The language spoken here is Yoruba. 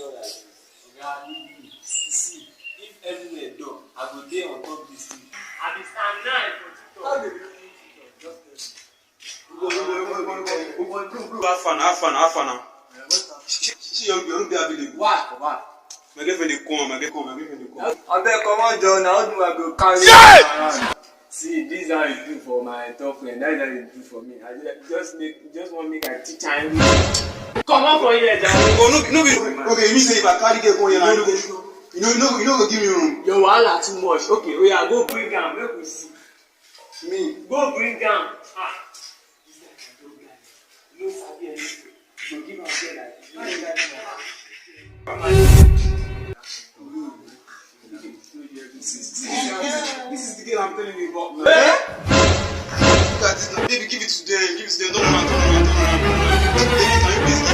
sure that see, if everywhere done, I go there on top this thing. I be stand 9 for TikTok. How dey do TikTok? Just Go. Have fun now. See, you're not be available. Why? My girlfriend dey come. I beg, come on, John. How do I go carry you around? See, this is how you do for my top friend. That's how you do for me. I just want to make a teacher. Come on for here, John. No be. Okay, you mean say if I carry girl come here, you know go give me room. Your wahala too much. Okay, we are go bring am. Make we see. Me. Go bring am. This guy can do guy. You no sabi anything. Go give am girl like This is the girl I'm telling you about. Look at this now. Baby, give it to them. Don't run. Baby, can you please